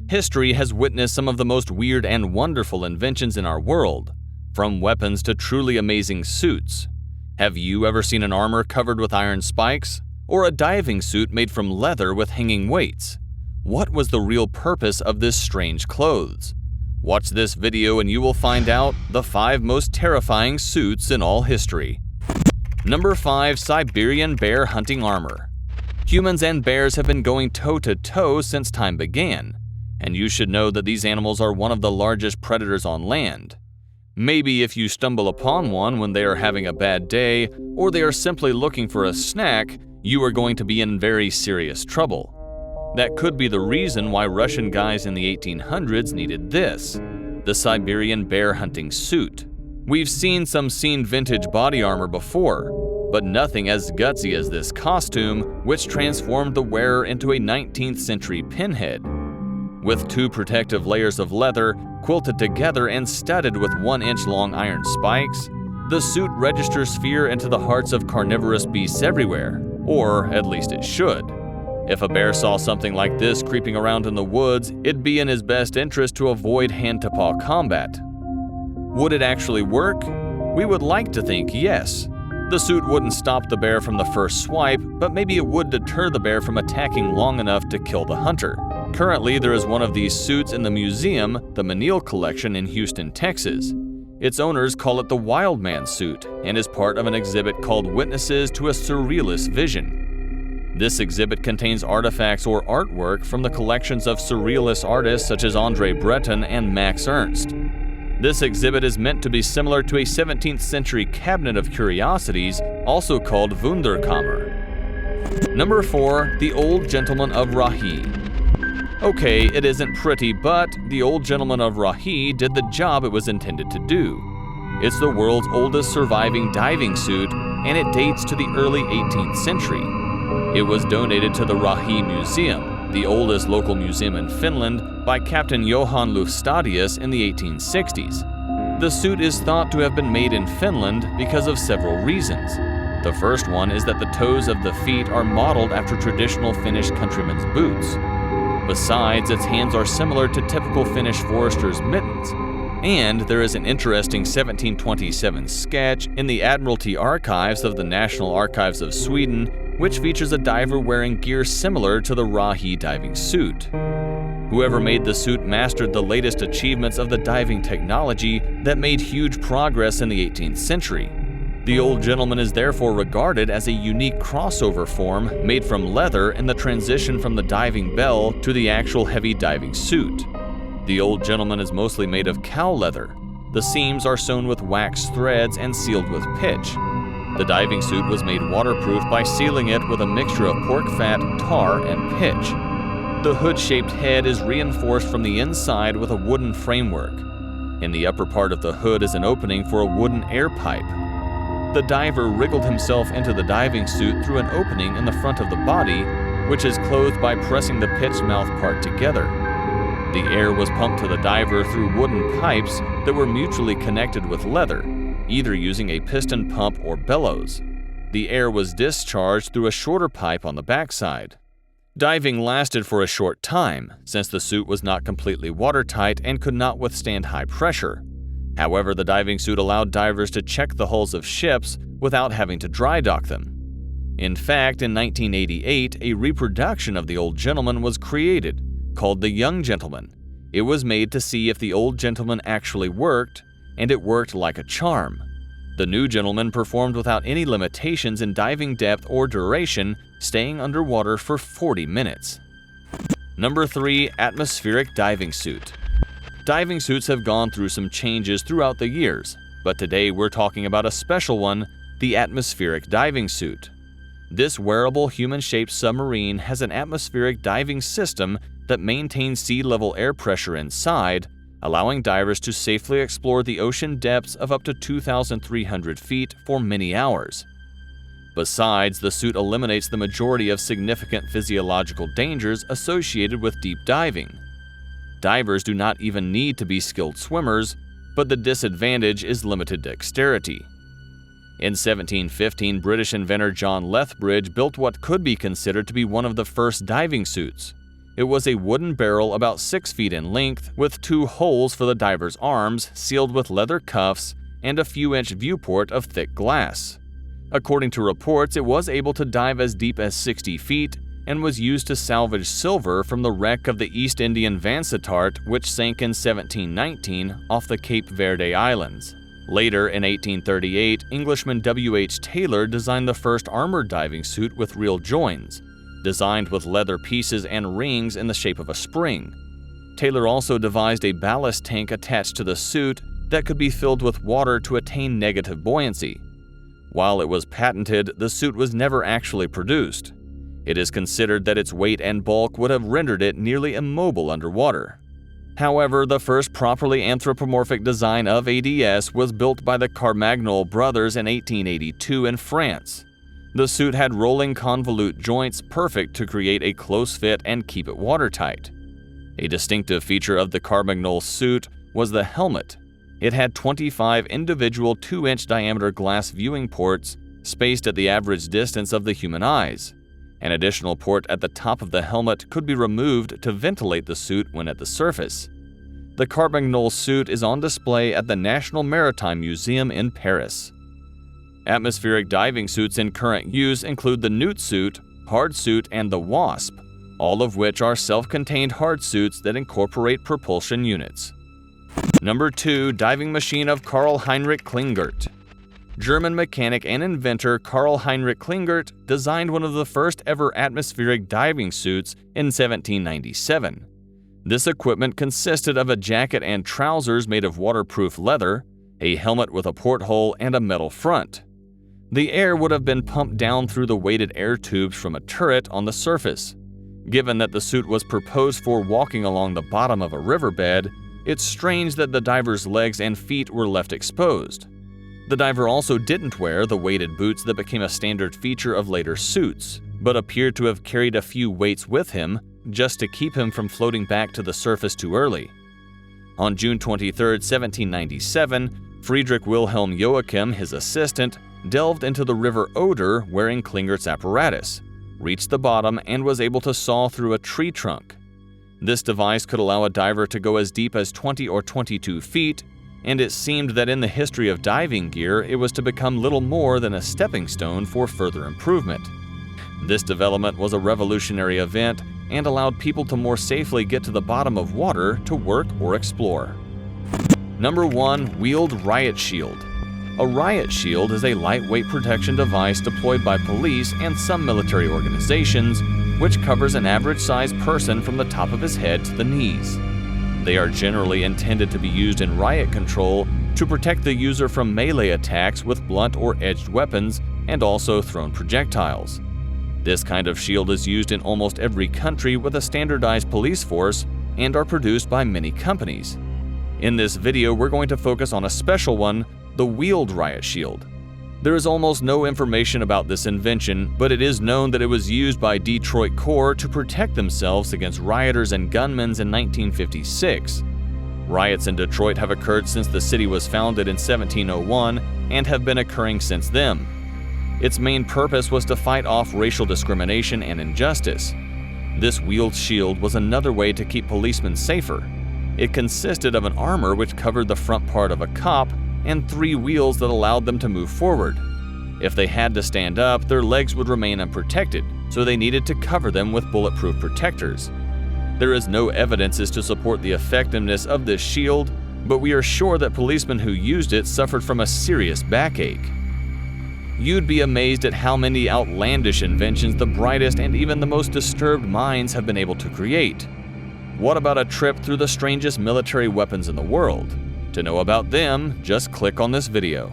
History has witnessed some of the most weird and wonderful inventions in our world, from weapons to truly amazing suits. Have you ever seen an armor covered with iron spikes? Or a diving suit made from leather with hanging weights? What was the real purpose of this strange clothes? Watch this video and you will find out the 5 most terrifying suits in all history. Number 5. Siberian Bear Hunting Armor. Humans and bears have been going toe-to-toe since time began, and you should know that these animals are one of the largest predators on land. Maybe if you stumble upon one when they are having a bad day, or they are simply looking for a snack, you are going to be in very serious trouble. That could be the reason why Russian guys in the 1800s needed this, the Siberian bear hunting suit. We've seen some vintage body armor before, but nothing as gutsy as this costume, which transformed the wearer into a 19th century pinhead. With 2 protective layers of leather, quilted together and studded with 1-inch long iron spikes, the suit registers fear into the hearts of carnivorous beasts everywhere, or at least it should. If a bear saw something like this creeping around in the woods, it'd be in his best interest to avoid hand-to-paw combat. Would it actually work? We would like to think yes. The suit wouldn't stop the bear from the first swipe, but maybe it would deter the bear from attacking long enough to kill the hunter. Currently, there is one of these suits in the museum, the Menil Collection in Houston, Texas. Its owners call it the Wild Man suit and is part of an exhibit called Witnesses to a Surrealist Vision. This exhibit contains artifacts or artwork from the collections of surrealist artists such as André Breton and Max Ernst. This exhibit is meant to be similar to a 17th century cabinet of curiosities, also called Wunderkammer. Number 4. The Old Gentleman of Raehi. Okay, it isn't pretty, but the Old Gentleman of Raehi did the job it was intended to do. It's the world's oldest surviving diving suit, and it dates to the early 18th century. It was donated to the Raehi Museum, the oldest local museum in Finland, by Captain Johan Lufstadius in the 1860s. The suit is thought to have been made in Finland because of several reasons. The first one is that the toes of the feet are modeled after traditional Finnish countrymen's boots. Besides, its hands are similar to typical Finnish forester's mittens. And there is an interesting 1727 sketch in the Admiralty Archives of the National Archives of Sweden, which features a diver wearing gear similar to the Raehi diving suit. Whoever made the suit mastered the latest achievements of the diving technology that made huge progress in the 18th century. The Old Gentleman is therefore regarded as a unique crossover form made from leather in the transition from the diving bell to the actual heavy diving suit. The Old Gentleman is mostly made of cow leather. The seams are sewn with wax threads and sealed with pitch. The diving suit was made waterproof by sealing it with a mixture of pork fat, tar, and pitch. The hood-shaped head is reinforced from the inside with a wooden framework. In the upper part of the hood is an opening for a wooden air pipe. The diver wriggled himself into the diving suit through an opening in the front of the body, which is closed by pressing the pitch mouth part together. The air was pumped to the diver through wooden pipes that were mutually connected with leather, either using a piston pump or bellows. The air was discharged through a shorter pipe on the backside. Diving lasted for a short time, since the suit was not completely watertight and could not withstand high pressure. However, the diving suit allowed divers to check the hulls of ships without having to dry dock them. In fact, in 1988, a reproduction of the Old Gentleman was created, called the Young Gentleman. It was made to see if the Old Gentleman actually worked, and it worked like a charm. The New Gentleman performed without any limitations in diving depth or duration, staying underwater for 40 minutes. Number 3. Atmospheric Diving Suit. Diving suits have gone through some changes throughout the years, but today we're talking about a special one, the atmospheric diving suit. This wearable human-shaped submarine has an atmospheric diving system that maintains sea-level air pressure inside, allowing divers to safely explore the ocean depths of up to 2,300 feet for many hours. Besides, the suit eliminates the majority of significant physiological dangers associated with deep diving. Divers do not even need to be skilled swimmers, but the disadvantage is limited dexterity. In 1715, British inventor John Lethbridge built what could be considered to be one of the first diving suits. It was a wooden barrel about 6 feet in length with 2 holes for the diver's arms sealed with leather cuffs and a few-inch viewport of thick glass. According to reports, it was able to dive as deep as 60 feet and was used to salvage silver from the wreck of the East Indian Vansittart, which sank in 1719 off the Cape Verde Islands. Later, in 1838, Englishman W.H. Taylor designed the first armored diving suit with real joins, designed with leather pieces and rings in the shape of a spring. Taylor also devised a ballast tank attached to the suit that could be filled with water to attain negative buoyancy. While it was patented, the suit was never actually produced. It is considered that its weight and bulk would have rendered it nearly immobile underwater. However, the first properly anthropomorphic design of ADS was built by the Carmagnole brothers in 1882 in France. The suit had rolling convolute joints perfect to create a close fit and keep it watertight. A distinctive feature of the Carmagnole suit was the helmet. It had 25 individual 2-inch diameter glass viewing ports spaced at the average distance of the human eyes. An additional port at the top of the helmet could be removed to ventilate the suit when at the surface. The Carmagnole suit is on display at the National Maritime Museum in Paris. Atmospheric diving suits in current use include the Newt suit, Hard suit, and the Wasp, all of which are self-contained hard suits that incorporate propulsion units. Number 2. Diving machine of Karl Heinrich Klingert. German mechanic and inventor Karl Heinrich Klingert designed one of the first ever atmospheric diving suits in 1797. This equipment consisted of a jacket and trousers made of waterproof leather, a helmet with a porthole, and a metal front. The air would have been pumped down through the weighted air tubes from a turret on the surface. Given that the suit was proposed for walking along the bottom of a riverbed, it's strange that the diver's legs and feet were left exposed. The diver also didn't wear the weighted boots that became a standard feature of later suits, but appeared to have carried a few weights with him just to keep him from floating back to the surface too early. On June 23, 1797, Friedrich Wilhelm Joachim, his assistant, delved into the river Oder wearing Klingert's apparatus, reached the bottom, and was able to saw through a tree trunk. This device could allow a diver to go as deep as 20 or 22 feet, and it seemed that in the history of diving gear, it was to become little more than a stepping stone for further improvement. This development was a revolutionary event and allowed people to more safely get to the bottom of water to work or explore. Number 1. Wheeled Riot Shield. A riot shield is a lightweight protection device deployed by police and some military organizations, which covers an average-sized person from the top of his head to the knees. They are generally intended to be used in riot control to protect the user from melee attacks with blunt or edged weapons and also thrown projectiles. This kind of shield is used in almost every country with a standardized police force and are produced by many companies. In this video, we're going to focus on a special one, the wheeled riot shield. There is almost no information about this invention, but it is known that it was used by Detroit Corps to protect themselves against rioters and gunmen in 1956. Riots in Detroit have occurred since the city was founded in 1701 and have been occurring since then. Its main purpose was to fight off racial discrimination and injustice. This wheeled shield was another way to keep policemen safer. It consisted of an armor which covered the front part of a cop and 3 wheels that allowed them to move forward. If they had to stand up, their legs would remain unprotected, so they needed to cover them with bulletproof protectors. There is no evidences to support the effectiveness of this shield, but we are sure that policemen who used it suffered from a serious backache. You'd be amazed at how many outlandish inventions the brightest and even the most disturbed minds have been able to create. What about a trip through the strangest military weapons in the world? To know about them, just click on this video.